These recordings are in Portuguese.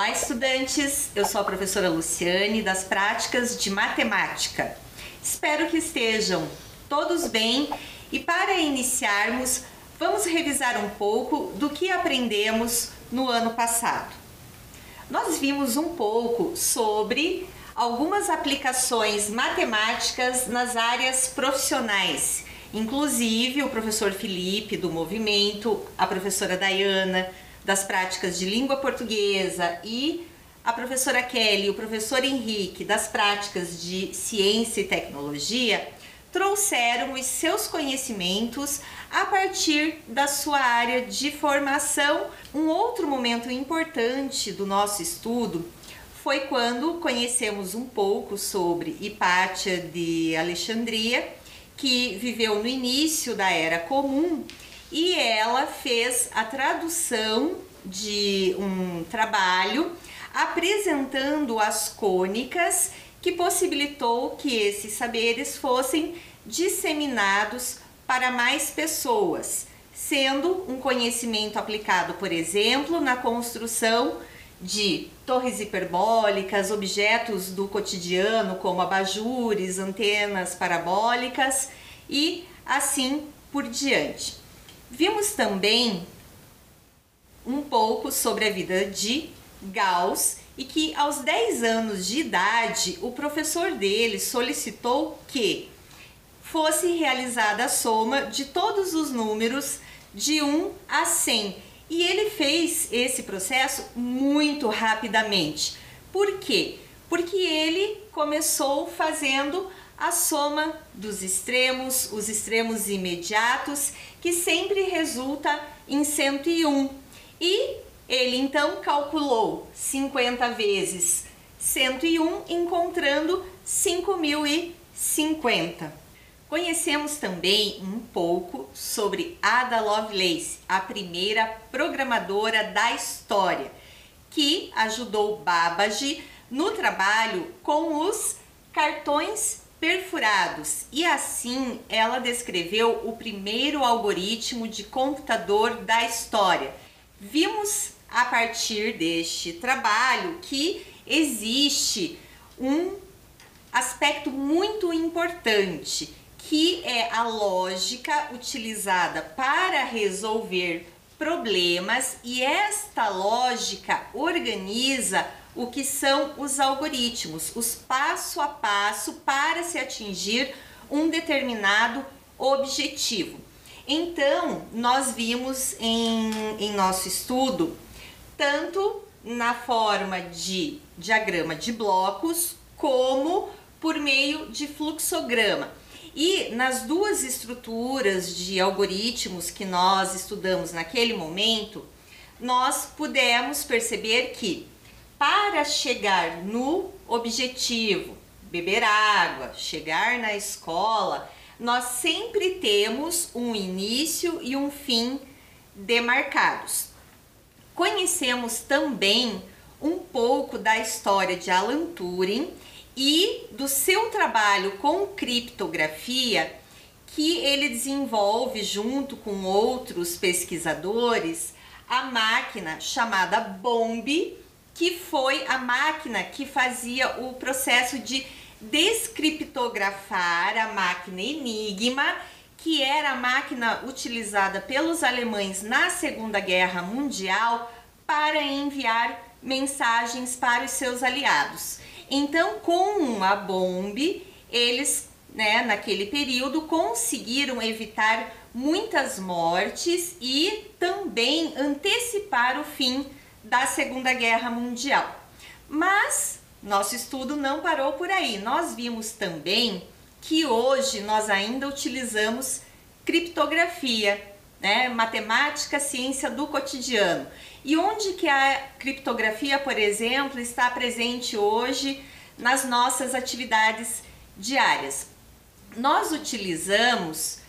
Olá, estudantes! Eu sou a professora Luciane, das práticas de matemática. Espero que estejam todos bem e para iniciarmos, vamos revisar um pouco do que aprendemos no ano passado. Nós vimos um pouco sobre algumas aplicações matemáticas nas áreas profissionais, inclusive o professor Felipe do movimento, a professora Dayana das práticas de língua portuguesa e a professora Kelly e o professor Henrique das práticas de ciência e tecnologia trouxeram os seus conhecimentos a partir da sua área de formação. Um outro momento importante do nosso estudo foi quando conhecemos um pouco sobre Hipátia de Alexandria, que viveu no início da Era Comum, e ela fez a tradução de um trabalho apresentando as cônicas que possibilitou que esses saberes fossem disseminados para mais pessoas, sendo um conhecimento aplicado, por exemplo, na construção de torres hiperbólicas, objetos do cotidiano como abajures, antenas parabólicas e assim por diante. Vimos também um pouco sobre a vida de Gauss e que aos 10 anos de idade o professor dele solicitou que fosse realizada a soma de todos os números de 1 a 100 e ele fez esse processo muito rapidamente. Por quê? Porque ele começou fazendo a soma dos extremos, os extremos imediatos, que sempre resulta em 101. E ele então calculou 50 vezes 101, encontrando 5050. Conhecemos também um pouco sobre Ada Lovelace, a primeira programadora da história, que ajudou Babbage no trabalho com os cartões perfurados, e assim ela descreveu o primeiro algoritmo de computador da história. Vimos a partir deste trabalho que existe um aspecto muito importante, que é a lógica utilizada para resolver problemas, e esta lógica organiza o que são os algoritmos, os passo a passo para se atingir um determinado objetivo. Então, nós vimos em nosso estudo, tanto na forma de diagrama de blocos, como por meio de fluxograma. E nas duas estruturas de algoritmos que nós estudamos naquele momento, nós pudemos perceber que para chegar no objetivo, beber água, chegar na escola, nós sempre temos um início e um fim demarcados. Conhecemos também um pouco da história de Alan Turing e do seu trabalho com criptografia, que ele desenvolve junto com outros pesquisadores a máquina chamada BOMB, que foi a máquina que fazia o processo de descriptografar a máquina Enigma, que era a máquina utilizada pelos alemães na Segunda Guerra Mundial para enviar mensagens para os seus aliados. Então, com a BOMB, eles, naquele período, conseguiram evitar muitas mortes e também antecipar o fim da Segunda Guerra Mundial. Mas nosso estudo não parou por aí. Nós vimos também que hoje nós ainda utilizamos criptografia, matemática, ciência do cotidiano. E onde que a criptografia, por exemplo, está presente hoje nas nossas atividades diárias? Nós utilizamos,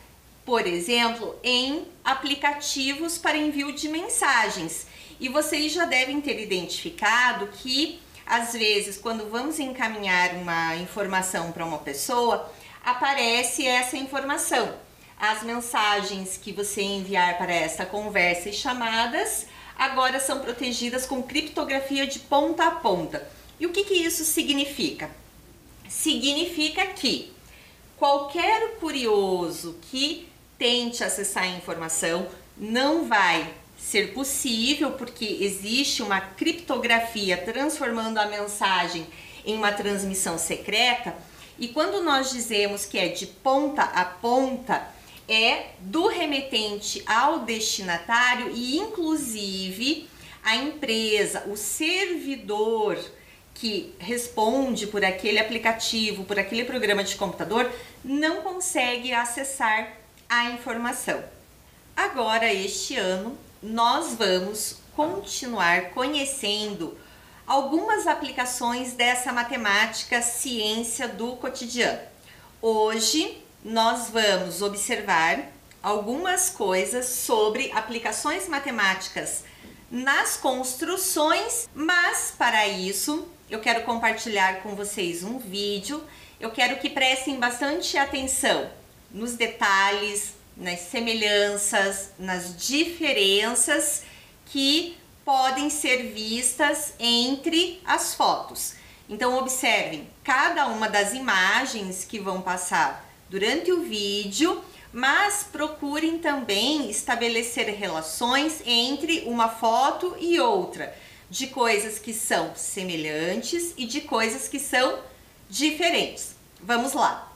por exemplo, em aplicativos para envio de mensagens. E vocês já devem ter identificado que, às vezes, quando vamos encaminhar uma informação para uma pessoa, aparece essa informação. As mensagens que você enviar para esta conversa e chamadas agora são protegidas com criptografia de ponta a ponta. E o que isso significa? Significa que qualquer curioso que tente acessar a informação não vai ser possível, porque existe uma criptografia transformando a mensagem em uma transmissão secreta. E quando nós dizemos que é de ponta a ponta, é do remetente ao destinatário e inclusive a empresa, o servidor que responde por aquele aplicativo, por aquele programa de computador, não consegue acessar a informação. Agora, este ano, nós vamos continuar conhecendo algumas aplicações dessa matemática ciência do cotidiano. Hoje, nós vamos observar algumas coisas sobre aplicações matemáticas nas construções, mas para isso eu quero compartilhar com vocês um vídeo. Eu quero que prestem bastante atenção nos detalhes, nas semelhanças, nas diferenças que podem ser vistas entre as fotos. Então observem cada uma das imagens que vão passar durante o vídeo, mas procurem também estabelecer relações entre uma foto e outra, de coisas que são semelhantes e de coisas que são diferentes. Vamos lá!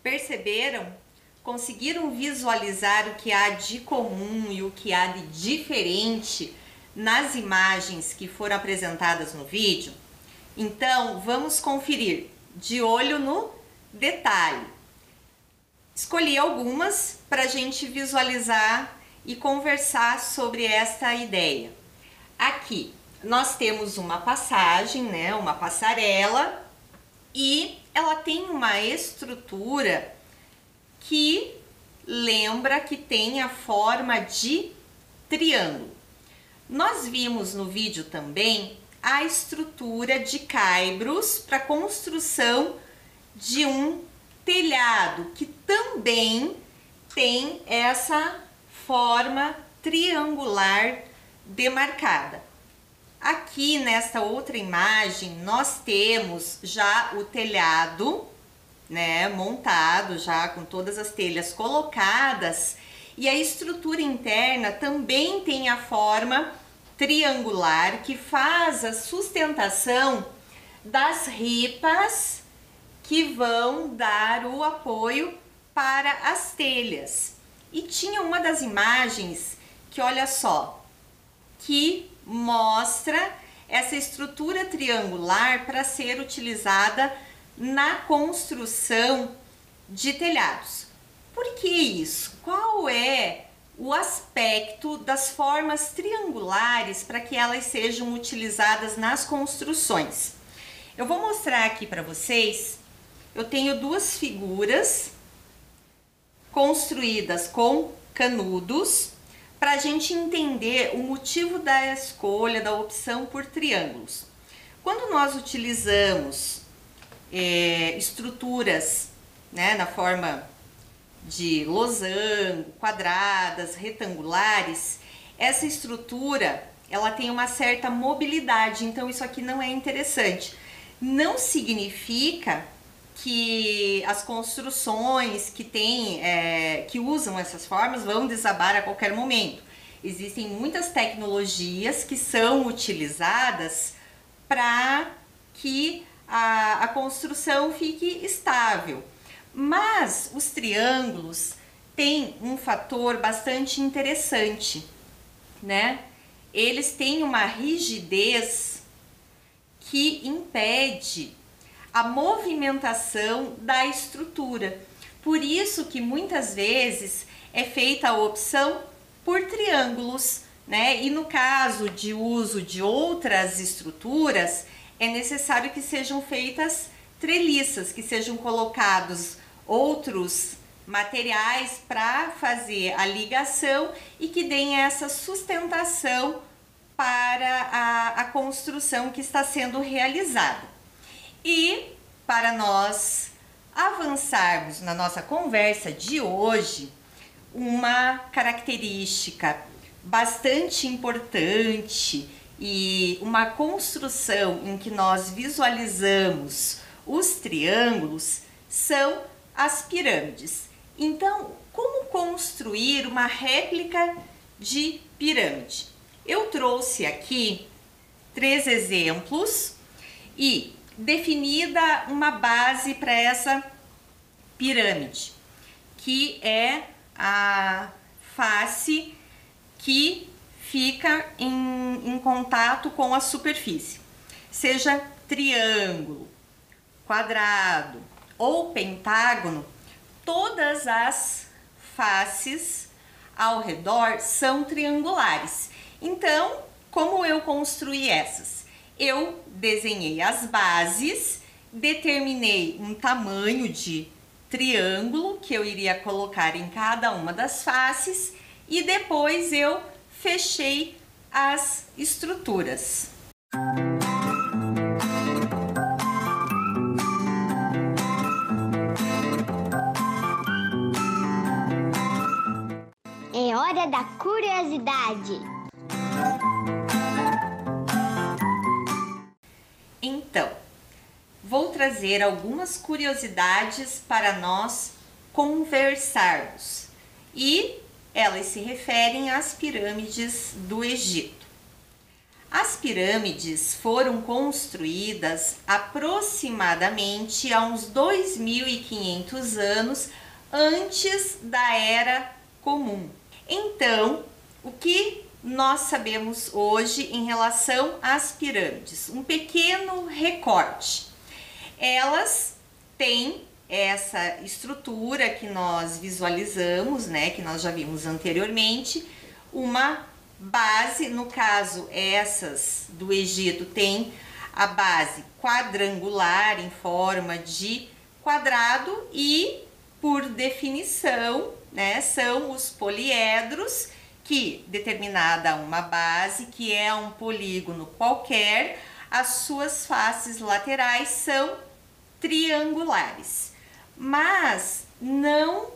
Perceberam? Conseguiram visualizar o que há de comum e o que há de diferente nas imagens que foram apresentadas no vídeo? Então, vamos conferir de olho no detalhe. Escolhi algumas para a gente visualizar e conversar sobre esta ideia. Aqui nós temos uma passagem, né, uma passarela, e ela tem uma estrutura que lembra que tem a forma de triângulo. Nós vimos no vídeo também a estrutura de caibros para construção de um telhado, que também tem essa forma triangular demarcada. Aqui nesta outra imagem nós temos já o telhado, né, montado já com todas as telhas colocadas, e a estrutura interna também tem a forma triangular que faz a sustentação das ripas que vão dar o apoio para as telhas. E tinha uma das imagens que, olha só, que mostra essa estrutura triangular para ser utilizada na construção de telhados. Por que isso? Qual é o aspecto das formas triangulares para que elas sejam utilizadas nas construções? Eu vou mostrar aqui para vocês. Eu tenho duas figuras construídas com canudos, para a gente entender o motivo da escolha, da opção por triângulos. Quando nós utilizamos estruturas né, na forma de losango, quadradas, retangulares, essa estrutura ela tem uma certa mobilidade, então isso aqui não é interessante. Não significa que as construções que usam essas formas vão desabar a qualquer momento. Existem muitas tecnologias que são utilizadas para que a construção fique estável. Mas os triângulos têm um fator bastante interessante, né? Eles têm uma rigidez que impede a movimentação da estrutura. Por isso que muitas vezes é feita a opção por triângulos, né? E no caso de uso de outras estruturas, é necessário que sejam feitas treliças, que sejam colocados outros materiais para fazer a ligação e que deem essa sustentação para a construção que está sendo realizada. E para nós avançarmos na nossa conversa de hoje, uma característica bastante importante e uma construção em que nós visualizamos os triângulos são as pirâmides. Então, como construir uma réplica de pirâmide? Eu trouxe aqui 3 exemplos e definida uma base para essa pirâmide, que é a face que fica em contato com a superfície, seja triângulo, quadrado ou pentágono, todas as faces ao redor são triangulares. Então, como eu construí essas? Eu desenhei as bases, determinei um tamanho de triângulo que eu iria colocar em cada uma das faces e depois eu fechei as estruturas. É hora da curiosidade. Então, vou trazer algumas curiosidades para nós conversarmos e elas se referem às pirâmides do Egito. As pirâmides foram construídas aproximadamente há uns 2.500 anos antes da Era Comum. Então, o que nós sabemos hoje em relação às pirâmides? Um pequeno recorte. Elas têm essa estrutura que nós visualizamos, né, que nós já vimos anteriormente, uma base, no caso essas do Egito tem a base quadrangular em forma de quadrado e, por definição, né, são os poliedros que, determinada uma base, que é um polígono qualquer, as suas faces laterais são triangulares. Mas não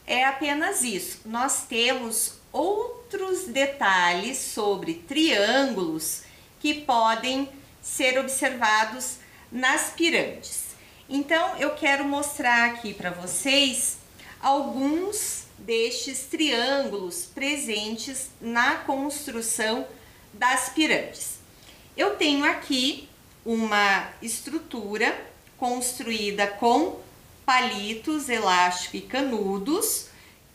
é apenas isso. Nós temos outros detalhes sobre triângulos que podem ser observados nas pirâmides. Então, eu quero mostrar aqui para vocês alguns destes triângulos presentes na construção das pirâmides. Eu tenho aqui uma estrutura construída com palitos, elástico e canudos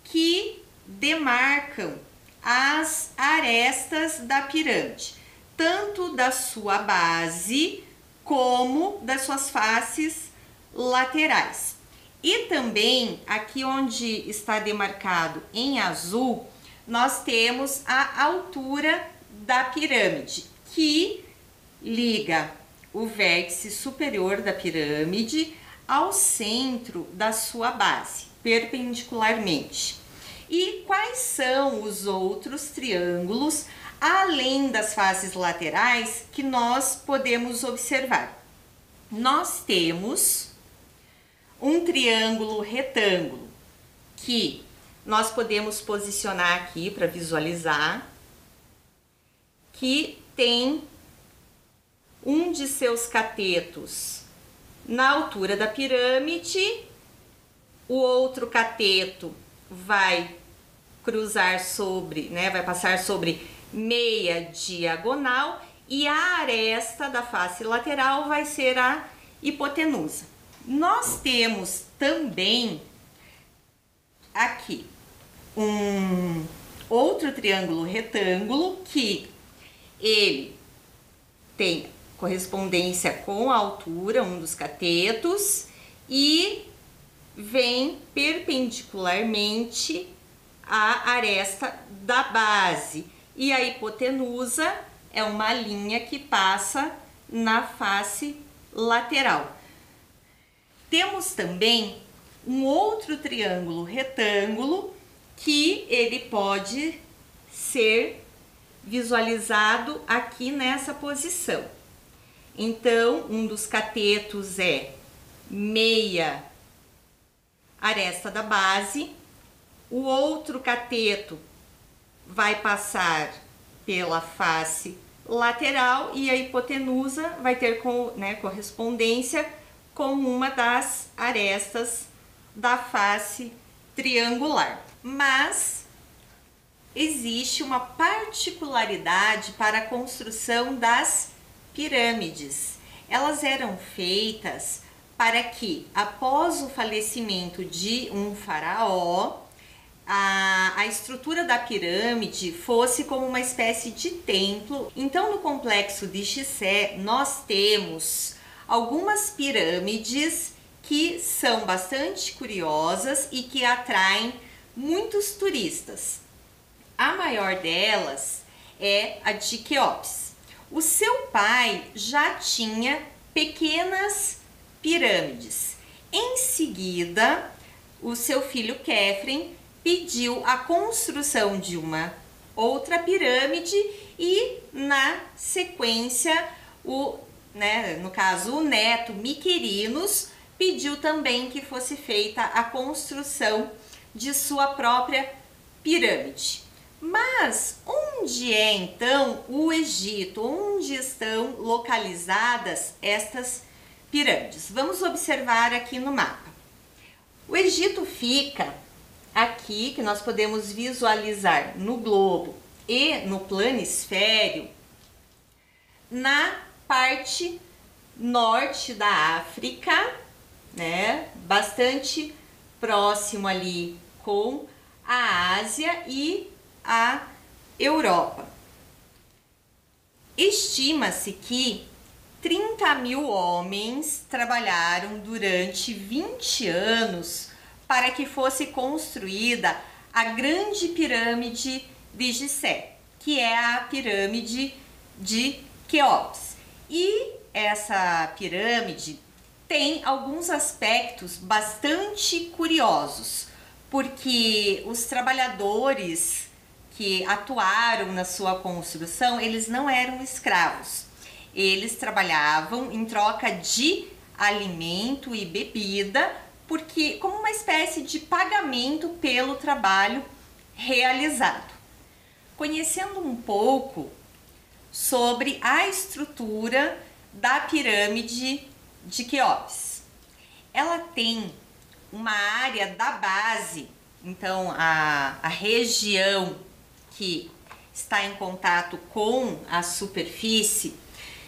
que demarcam as arestas da pirâmide, tanto da sua base como das suas faces laterais. E também aqui onde está demarcado em azul, nós temos a altura da pirâmide, que liga o vértice superior da pirâmide ao centro da sua base, perpendicularmente. E quais são os outros triângulos, além das faces laterais, que nós podemos observar? Nós temos um triângulo retângulo, que nós podemos posicionar aqui para visualizar, que tem um de seus catetos na altura da pirâmide, o outro cateto vai cruzar sobre, vai passar sobre meia diagonal, e a aresta da face lateral vai ser a hipotenusa. Nós temos também aqui um outro triângulo retângulo que ele tem correspondência com a altura, um dos catetos, e vem perpendicularmente à aresta da base. E a hipotenusa é uma linha que passa na face lateral. Temos também um outro triângulo retângulo que ele pode ser visualizado aqui nessa posição. Então, um dos catetos é meia aresta da base, o outro cateto vai passar pela face lateral e a hipotenusa vai ter correspondência com uma das arestas da face triangular. Mas existe uma particularidade para a construção das pirâmides. Elas eram feitas para que, após o falecimento de um faraó, a estrutura da pirâmide fosse como uma espécie de templo. Então, no complexo de Gizé, nós temos algumas pirâmides que são bastante curiosas e que atraem muitos turistas. A maior delas é a de Quéops. O seu pai já tinha pequenas pirâmides. Em seguida, o seu filho Quéfren pediu a construção de uma outra pirâmide e, na sequência, no caso, o neto Miquerinos pediu também que fosse feita a construção de sua própria pirâmide. Mas onde é então o Egito? Onde estão localizadas estas pirâmides? Vamos observar aqui no mapa. O Egito fica aqui, que nós podemos visualizar no globo e no planisfério, na parte norte da África, bastante próximo ali com a Ásia e a Europa. Estima-se que 30.000 homens trabalharam durante 20 anos para que fosse construída a grande pirâmide de Gizé, que é a pirâmide de Quéops. E essa pirâmide tem alguns aspectos bastante curiosos, porque os trabalhadores que atuaram na sua construção, eles não eram escravos. Eles trabalhavam em troca de alimento e bebida, porque como uma espécie de pagamento pelo trabalho realizado. Conhecendo um pouco sobre a estrutura da pirâmide de Quéops. Ela tem uma área da base, então a região que está em contato com a superfície,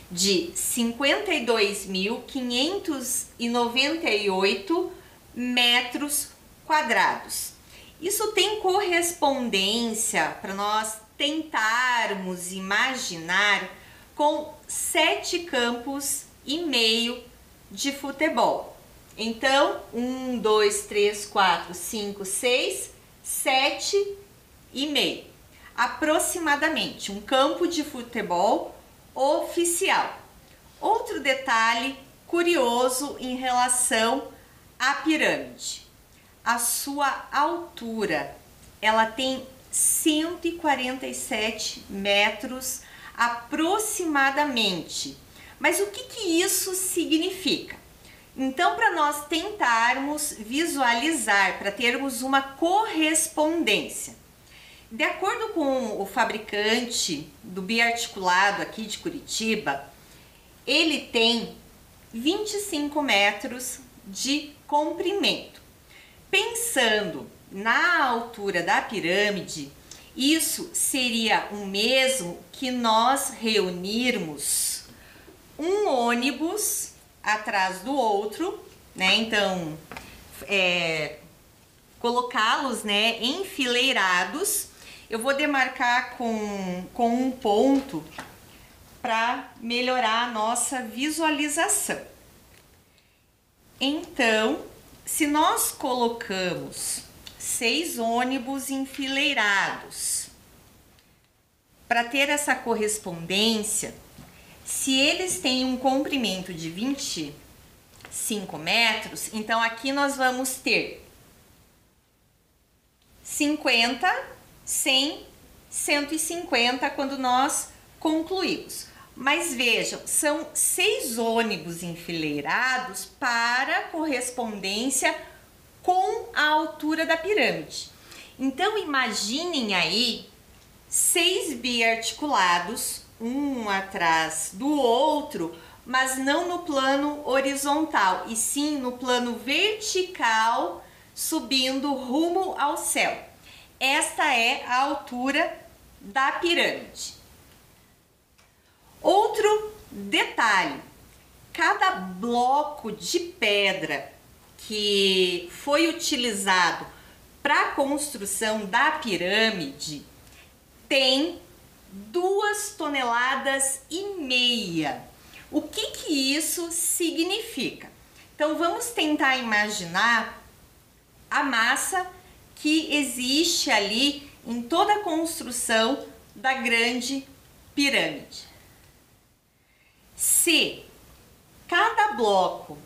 de 52.598 metros quadrados. Isso tem correspondência, para nós tentarmos imaginar, com 7 campos e meio de futebol. Então, 1, 2, 3, 4, 5, 6, 7 e meio. Aproximadamente um campo de futebol oficial. Outro detalhe curioso em relação à pirâmide. A sua altura, ela tem 147 metros aproximadamente. Mas o que isso significa? Então, para nós tentarmos visualizar, para termos uma correspondência, de acordo com o fabricante do biarticulado aqui de Curitiba, ele tem 25 metros de comprimento. Pensando na altura da pirâmide, isso seria o mesmo que nós reunirmos um ônibus atrás do outro, né? Então, colocá-los, né, enfileirados. Eu vou demarcar com um ponto para melhorar a nossa visualização. Então, se nós colocamos 6 ônibus enfileirados, para ter essa correspondência, se eles têm um comprimento de 25 metros, então aqui nós vamos ter 50, 100, 150 quando nós concluímos. Mas vejam, são 6 ônibus enfileirados para correspondência com a altura da pirâmide. Então imaginem aí 6 biarticulados, um atrás do outro, mas não no plano horizontal, e sim no plano vertical, subindo rumo ao céu. Esta é a altura da pirâmide. Outro detalhe, cada bloco de pedra que foi utilizado para a construção da pirâmide tem 2,5 toneladas. O que isso significa? Então vamos tentar imaginar a massa que existe ali em toda a construção da grande pirâmide. Se cada bloco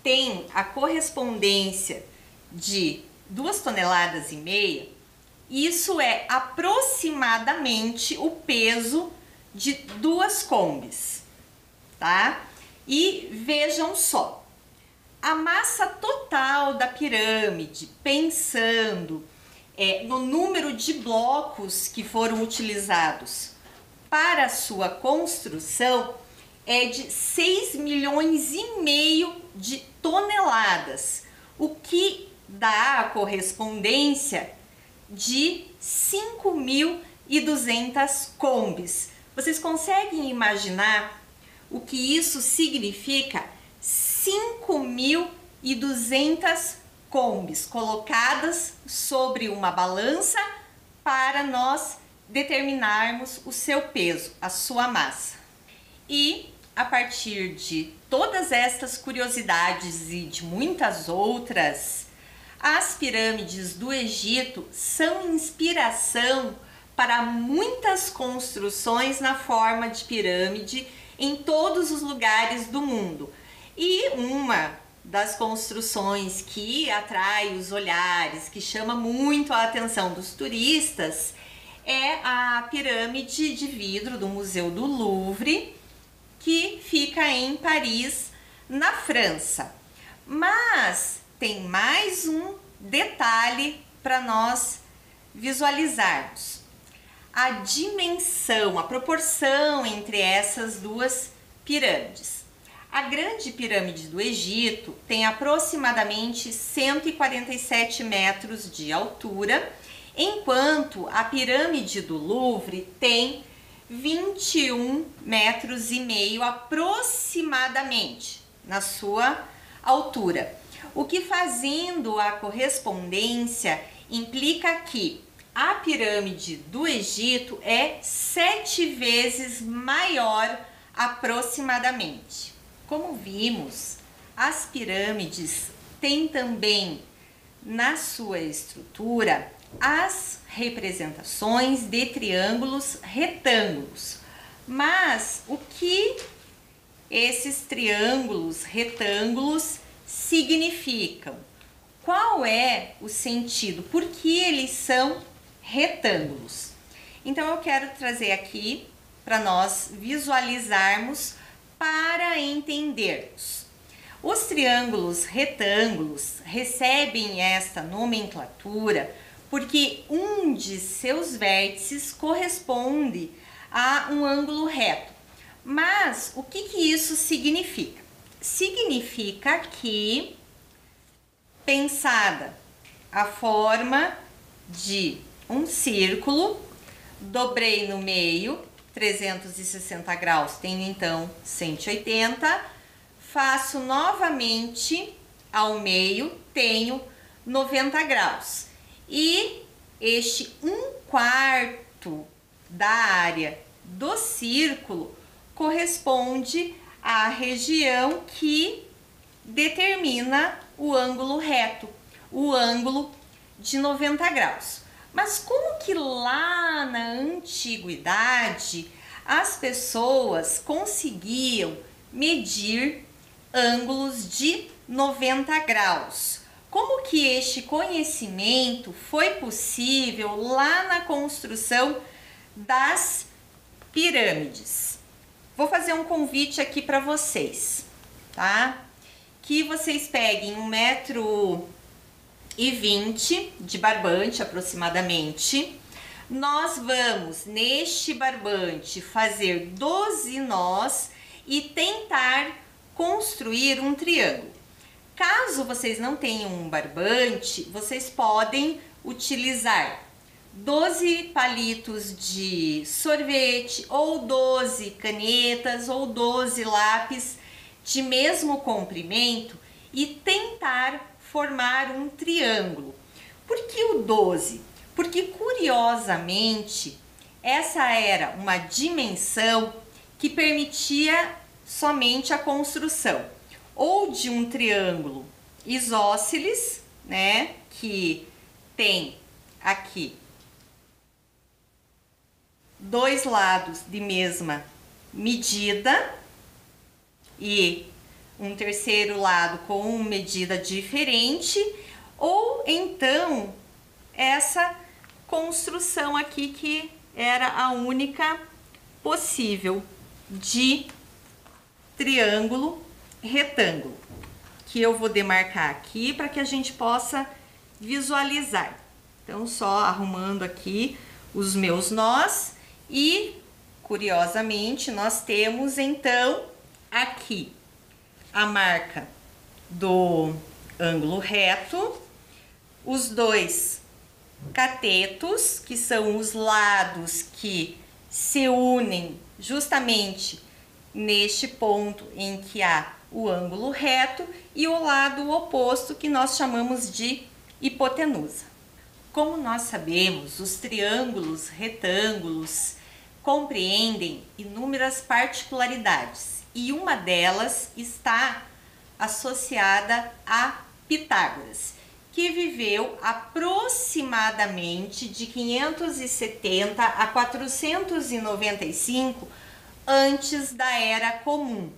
tem a correspondência de 2,5 toneladas, isso é aproximadamente o peso de 2 Kombis, tá? E vejam só, a massa total da pirâmide, pensando no número de blocos que foram utilizados para a sua construção, é de 6,5 milhões de toneladas, o que dá a correspondência de 5.200 Kombis. Vocês conseguem imaginar o que isso significa? 5.200 Kombis colocadas sobre uma balança para nós determinarmos o seu peso, a sua massa. E a partir de todas estas curiosidades e de muitas outras, as pirâmides do Egito são inspiração para muitas construções na forma de pirâmide em todos os lugares do mundo. E uma das construções que atrai os olhares, que chama muito a atenção dos turistas, é a pirâmide de vidro do Museu do Louvre, que fica em Paris, na França. Mas tem mais um detalhe para nós visualizarmos. A dimensão, a proporção entre essas duas pirâmides. A grande pirâmide do Egito tem aproximadamente 147 metros de altura, enquanto a pirâmide do Louvre tem 21,5 metros aproximadamente na sua altura. O que, fazendo a correspondência, implica que a pirâmide do Egito é 7 vezes maior aproximadamente. Como vimos, as pirâmides têm também na sua estrutura as representações de triângulos retângulos. Mas o que esses triângulos retângulos significam? Qual é o sentido? Por que eles são retângulos? Então eu quero trazer aqui para nós visualizarmos, para entendermos. Os triângulos retângulos recebem esta nomenclatura porque um de seus vértices corresponde a um ângulo reto. Mas o que isso significa? Significa que, pensada a forma de um círculo, dobrei no meio, 360 graus, tenho então 180, faço novamente ao meio, tenho 90 graus. E este 1/4 da área do círculo corresponde à região que determina o ângulo reto, o ângulo de 90 graus. Mas como que lá na antiguidade as pessoas conseguiam medir ângulos de 90 graus? Como que este conhecimento foi possível lá na construção das pirâmides? Vou fazer um convite aqui para vocês, tá? Que vocês peguem 1,20 m de barbante aproximadamente. Nós vamos neste barbante fazer 12 nós e tentar construir um triângulo. Caso vocês não tenham um barbante, vocês podem utilizar 12 palitos de sorvete ou 12 canetas ou 12 lápis de mesmo comprimento e tentar formar um triângulo. Por que o 12? Porque curiosamente essa era uma dimensão que permitia somente a construção ou de um triângulo isósceles, né, que tem aqui dois lados de mesma medida e um terceiro lado com medida diferente, ou então essa construção aqui que era a única possível de triângulo retângulo, que eu vou demarcar aqui para que a gente possa visualizar. Então, só arrumando aqui os meus nós e, curiosamente, nós temos então aqui a marca do ângulo reto, os dois catetos, que são os lados que se unem justamente neste ponto em que há o ângulo reto, e o lado oposto que nós chamamos de hipotenusa. Como nós sabemos, os triângulos retângulos compreendem inúmeras particularidades e uma delas está associada a Pitágoras, que viveu aproximadamente de 570 a 495 antes da Era Comum.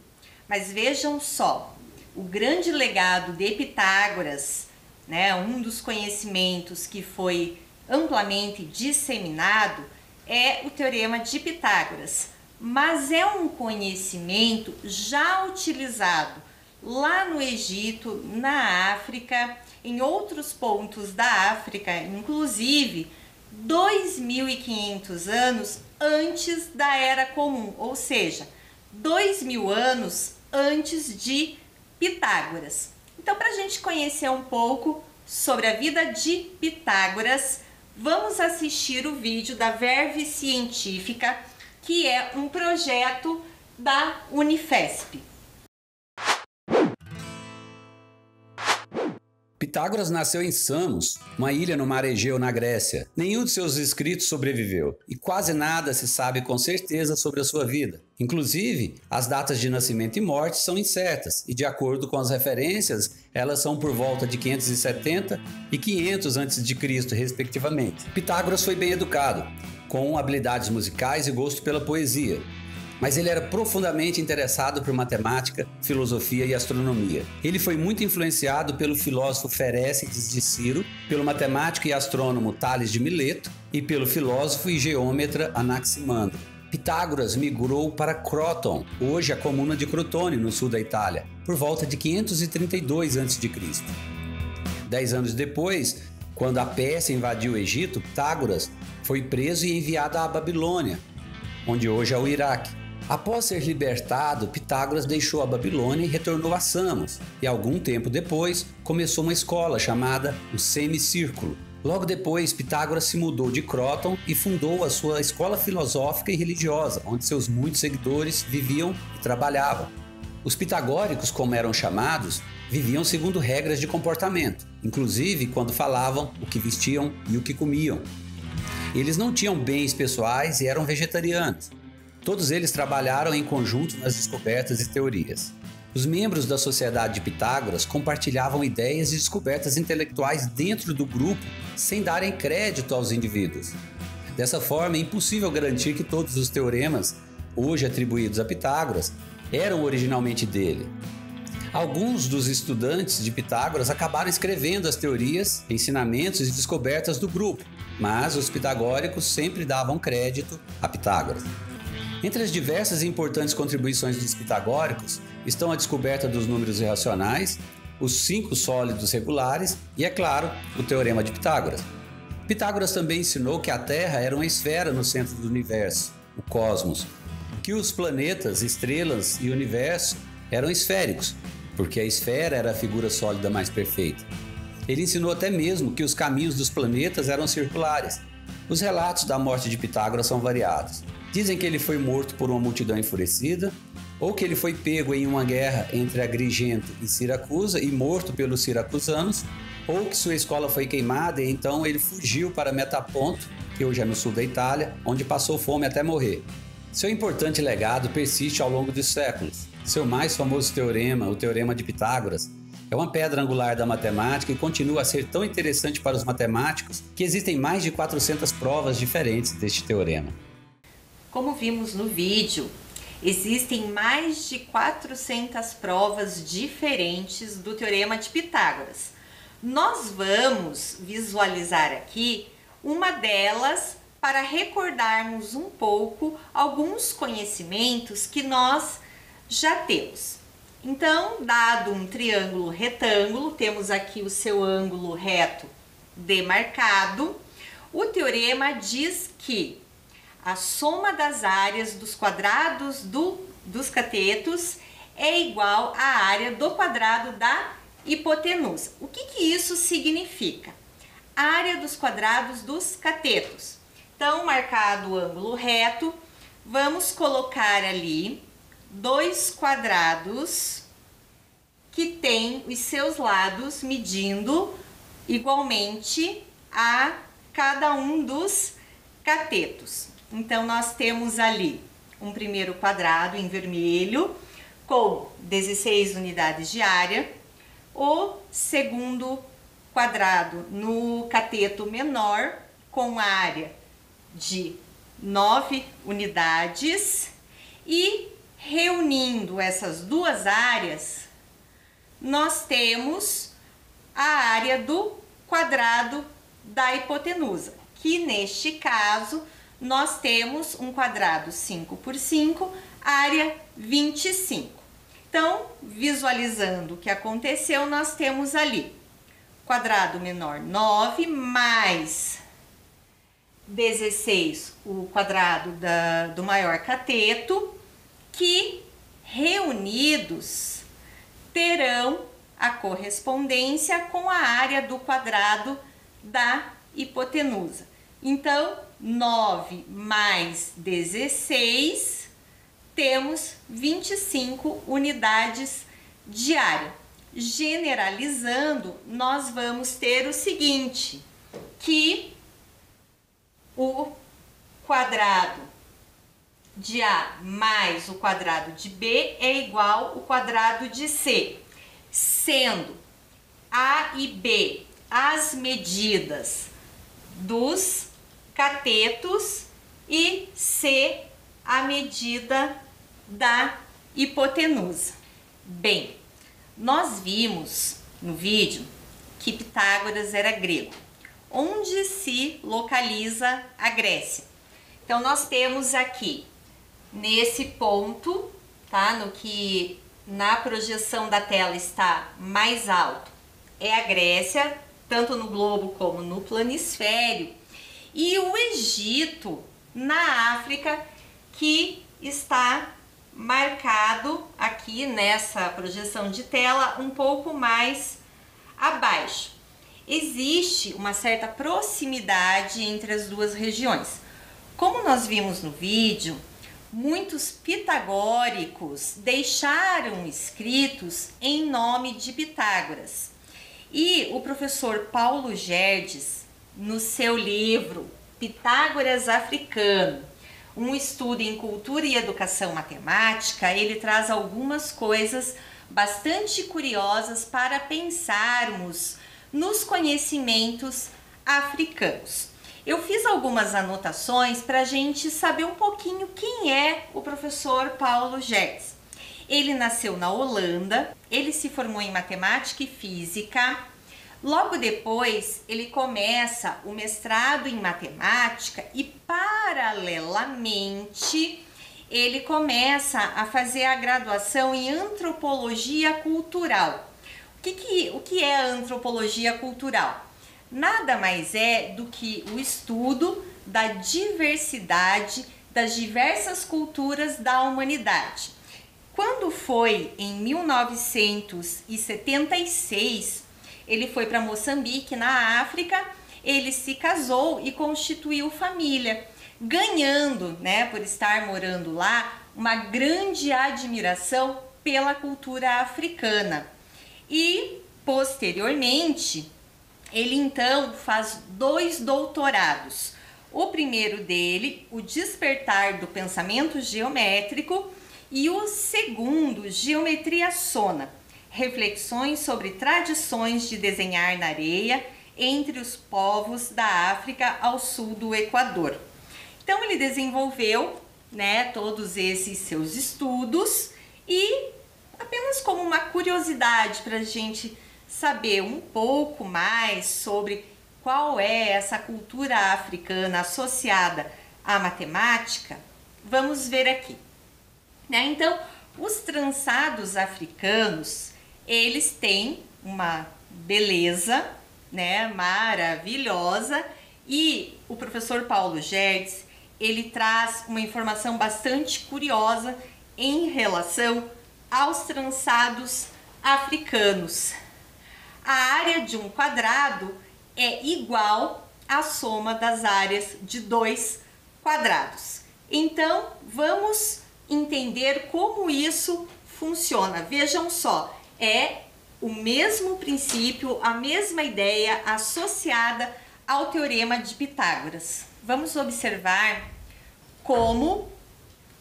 Mas vejam só, o grande legado de Pitágoras, né, um dos conhecimentos que foi amplamente disseminado é o Teorema de Pitágoras, mas é um conhecimento já utilizado lá no Egito, na África, em outros pontos da África, inclusive 2.500 anos antes da Era Comum, ou seja, 2.000 anos antes de Pitágoras. Então, para a gente conhecer um pouco sobre a vida de Pitágoras, vamos assistir o vídeo da Verve Científica, que é um projeto da Unifesp. Pitágoras nasceu em Samos, uma ilha no mar Egeu, na Grécia. Nenhum de seus escritos sobreviveu e quase nada se sabe com certeza sobre a sua vida. Inclusive, as datas de nascimento e morte são incertas e, de acordo com as referências, elas são por volta de 570 e 500 a.C., respectivamente. Pitágoras foi bem educado, com habilidades musicais e gosto pela poesia. Mas ele era profundamente interessado por matemática, filosofia e astronomia. Ele foi muito influenciado pelo filósofo Ferécides de Ciro, pelo matemático e astrônomo Tales de Mileto e pelo filósofo e geômetra Anaximandro. Pitágoras migrou para Croton, hoje a comuna de Crotone, no sul da Itália, por volta de 532 a.C. 10 anos depois, quando a Pérsia invadiu o Egito, Pitágoras foi preso e enviado à Babilônia, onde hoje é o Iraque. Após ser libertado, Pitágoras deixou a Babilônia e retornou a Samos, e algum tempo depois começou uma escola chamada o Semicírculo. Logo depois, Pitágoras se mudou de Croton e fundou a sua escola filosófica e religiosa, onde seus muitos seguidores viviam e trabalhavam. Os pitagóricos, como eram chamados, viviam segundo regras de comportamento, inclusive quando falavam, o que vestiam e o que comiam. Eles não tinham bens pessoais e eram vegetarianos. Todos eles trabalharam em conjunto nas descobertas e teorias. Os membros da Sociedade de Pitágoras compartilhavam ideias e descobertas intelectuais dentro do grupo sem darem crédito aos indivíduos. Dessa forma, é impossível garantir que todos os teoremas, hoje atribuídos a Pitágoras, eram originalmente dele. Alguns dos estudantes de Pitágoras acabaram escrevendo as teorias, ensinamentos e descobertas do grupo, mas os pitagóricos sempre davam crédito a Pitágoras. Entre as diversas e importantes contribuições dos pitagóricos estão a descoberta dos números irracionais, os 5 sólidos regulares e, é claro, o Teorema de Pitágoras. Pitágoras também ensinou que a Terra era uma esfera no centro do universo, o cosmos, que os planetas, estrelas e o universo eram esféricos, porque a esfera era a figura sólida mais perfeita. Ele ensinou até mesmo que os caminhos dos planetas eram circulares. Os relatos da morte de Pitágoras são variados. Dizem que ele foi morto por uma multidão enfurecida, ou que ele foi pego em uma guerra entre Agrigento e Siracusa e morto pelos siracusanos, ou que sua escola foi queimada e então ele fugiu para Metaponto, que hoje é no sul da Itália, onde passou fome até morrer. Seu importante legado persiste ao longo dos séculos. Seu mais famoso teorema, o Teorema de Pitágoras, é uma pedra angular da matemática e continua a ser tão interessante para os matemáticos que existem mais de 400 provas diferentes deste teorema. Como vimos no vídeo, existem mais de 400 provas diferentes do Teorema de Pitágoras. Nós vamos visualizar aqui uma delas para recordarmos um pouco alguns conhecimentos que nós já temos. Então, dado um triângulo retângulo, temos aqui o seu ângulo reto demarcado. O teorema diz que a soma das áreas dos quadrados dos catetos é igual à área do quadrado da hipotenusa. O que isso significa? Área dos quadrados dos catetos. Então, marcado o ângulo reto, vamos colocar ali 2 quadrados que têm os seus lados medindo igualmente a cada um dos catetos. Então, nós temos ali um primeiro quadrado em vermelho com 16 unidades de área, o segundo quadrado no cateto menor com área de 9 unidades e reunindo essas duas áreas, nós temos a área do quadrado da hipotenusa, que neste caso nós temos um quadrado 5 por 5, área 25. Então, visualizando o que aconteceu, nós temos ali quadrado menor 9 mais 16, o quadrado do maior cateto, que reunidos terão a correspondência com a área do quadrado da hipotenusa. Então, 9 mais 16, temos 25 unidades de área. Generalizando, nós vamos ter o seguinte, que o quadrado de A mais o quadrado de B é igual ao quadrado de C, sendo A e B as medidas dos catetos e C a medida da hipotenusa. Bem, nós vimos no vídeo que Pitágoras era grego. Onde se localiza a Grécia? Então, nós temos aqui nesse ponto, tá? No que na projeção da tela está mais alto, é a Grécia, tanto no globo como no planisfério, e o Egito na África, que está marcado aqui nessa projeção de tela um pouco mais abaixo. Existe uma certa proximidade entre as duas regiões. Como nós vimos no vídeo, muitos pitagóricos deixaram escritos em nome de Pitágoras. E o professor Paulo Gerdes, no seu livro Pitágoras Africano, um estudo em cultura e educação matemática, ele traz algumas coisas bastante curiosas para pensarmos nos conhecimentos africanos. Eu fiz algumas anotações para a gente saber um pouquinho quem é o professor Paulo Gerdes. Ele nasceu na Holanda, ele se formou em matemática e física. Logo depois, ele começa o mestrado em matemática e, paralelamente, ele começa a fazer a graduação em antropologia cultural. O que é a antropologia cultural? Nada mais é do que o estudo da diversidade das diversas culturas da humanidade. Quando foi em 1976, ele foi para Moçambique, na África, ele se casou e constituiu família, ganhando, né, por estar morando lá, uma grande admiração pela cultura africana. E, posteriormente, ele então faz 2 doutorados. O primeiro dele, o Despertar do Pensamento Geométrico, e o segundo, Geometria Sona, reflexões sobre tradições de desenhar na areia entre os povos da África ao sul do Equador. Então ele desenvolveu, né, todos esses seus estudos e, apenas como uma curiosidade para a gente saber um pouco mais sobre qual é essa cultura africana associada à matemática, vamos ver aqui. Né? Então, os trançados africanos, eles têm uma beleza, né, maravilhosa, e o professor Paulo Gerdes, ele traz uma informação bastante curiosa em relação aos trançados africanos. A área de um quadrado é igual à soma das áreas de 2 quadrados. Então, vamos entender como isso funciona. Vejam só, é o mesmo princípio, a mesma ideia associada ao Teorema de Pitágoras. Vamos observar como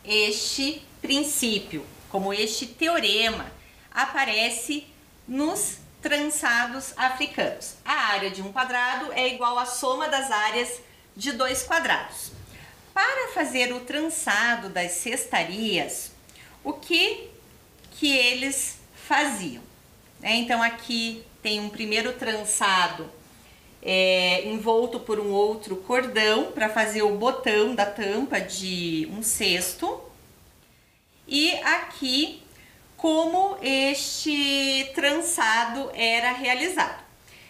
este princípio, como este teorema aparece nos trançados africanos. A área de um quadrado é igual à soma das áreas de 2 quadrados. Para fazer o trançado das cestarias, o que eles faziam? Então aqui tem um primeiro trançado envolto por um outro cordão para fazer o botão da tampa de um cesto. E aqui como este trançado era realizado.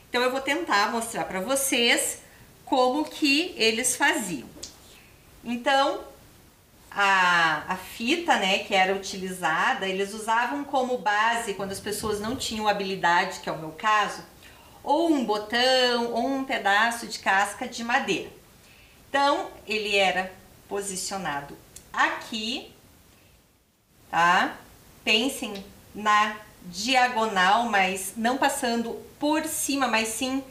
Então eu vou tentar mostrar para vocês como que eles faziam. Então, a fita, né, que era utilizada, eles usavam como base, quando as pessoas não tinham habilidade, que é o meu caso, ou um botão ou um pedaço de casca de madeira. Então, ele era posicionado aqui, tá? Pensem na diagonal, mas não passando por cima, mas sim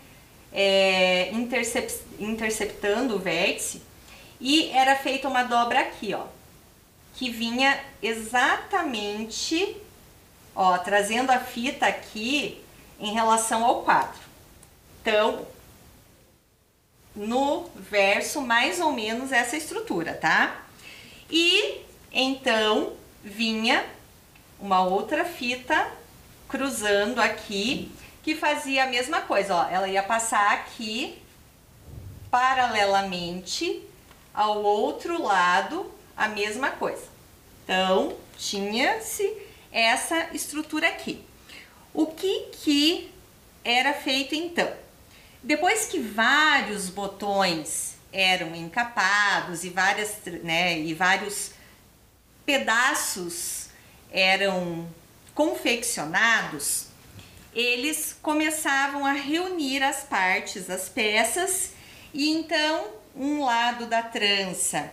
interceptando o vértice. E era feita uma dobra aqui, ó, que vinha exatamente, ó, trazendo a fita aqui em relação ao quadro. Então, no verso, mais ou menos essa estrutura, tá? E então vinha uma outra fita cruzando aqui, que fazia a mesma coisa, ó, ela ia passar aqui paralelamente ao outro lado, a mesma coisa. Então, tinha-se essa estrutura aqui. O que era feito então? Depois que vários botões eram encapados e vários pedaços eram confeccionados, eles começavam a reunir as partes, as peças, e então um lado da trança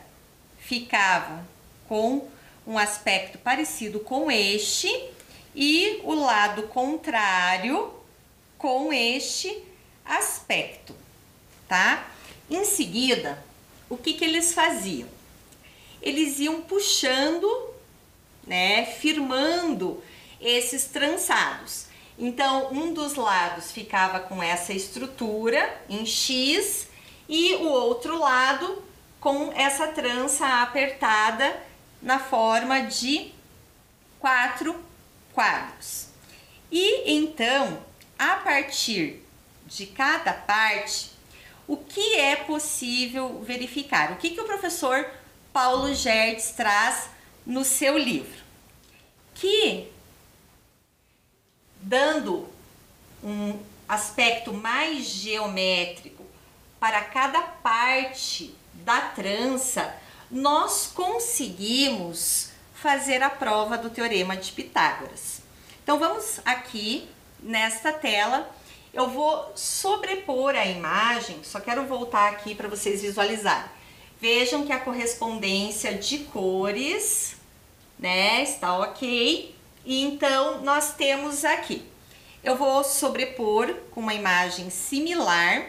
ficava com um aspecto parecido com este e o lado contrário com este aspecto, tá? Em seguida, o que eles faziam? Eles iam puxando, né, firmando esses trançados. Então, um dos lados ficava com essa estrutura em X e o outro lado com essa trança apertada na forma de 4 quadros. E então, a partir de cada parte, o que é possível verificar? O que o professor Paulo Gerdes traz no seu livro? Que, dando um aspecto mais geométrico para cada parte da trança, nós conseguimos fazer a prova do Teorema de Pitágoras. Então vamos aqui nesta tela, eu vou sobrepor a imagem, só quero voltar aqui para vocês visualizarem. Vejam que a correspondência de cores, né, está ok. E então nós temos aqui, eu vou sobrepor com uma imagem similar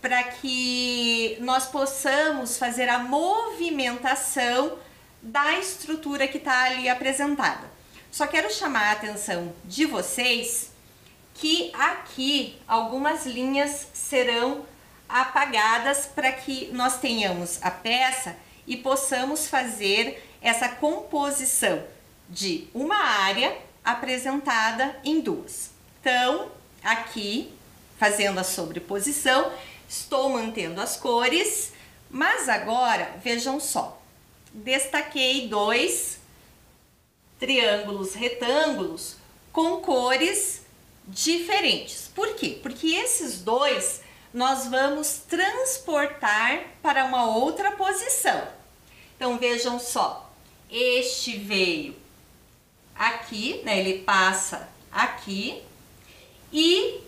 para que nós possamos fazer a movimentação da estrutura que está ali apresentada. Só quero chamar a atenção de vocês que aqui algumas linhas serão apagadas para que nós tenhamos a peça e possamos fazer essa composição de uma área apresentada em duas. Então, aqui, fazendo a sobreposição, estou mantendo as cores, mas agora, vejam só, destaquei 2 triângulos retângulos com cores diferentes. Por quê? Porque esses 2 nós vamos transportar para uma outra posição. Então, vejam só, este veio aqui, né, ele passa aqui, e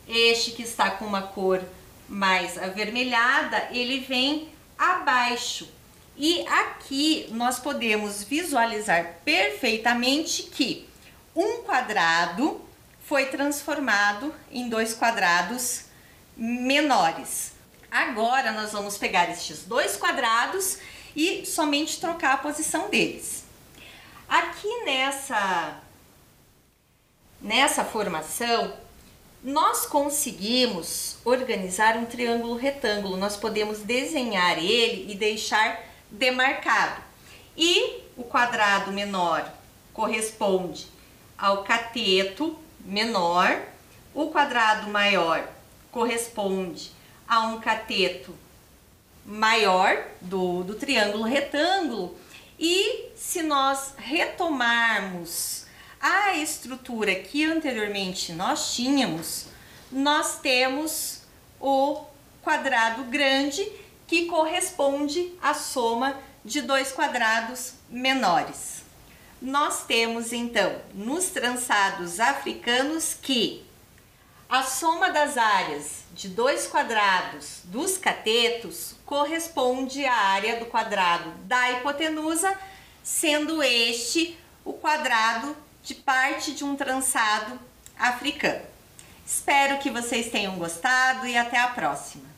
este que está com uma cor mais avermelhada, ele vem abaixo. E aqui nós podemos visualizar perfeitamente que um quadrado foi transformado em 2 quadrados menores. Agora nós vamos pegar estes 2 quadrados e somente trocar a posição deles. Aqui nessa formação, nós conseguimos organizar um triângulo retângulo. Nós podemos desenhar ele e deixar demarcado. E o quadrado menor corresponde ao cateto menor, o quadrado maior corresponde a um cateto maior do triângulo retângulo. E se nós retomarmos a estrutura que anteriormente nós tínhamos, nós temos o quadrado grande que corresponde à soma de 2 quadrados menores. Nós temos então nos trançados africanos que a soma das áreas de 2 quadrados dos catetos corresponde à área do quadrado da hipotenusa, sendo este o quadrado de parte de um trançado africano. Espero que vocês tenham gostado e até a próxima.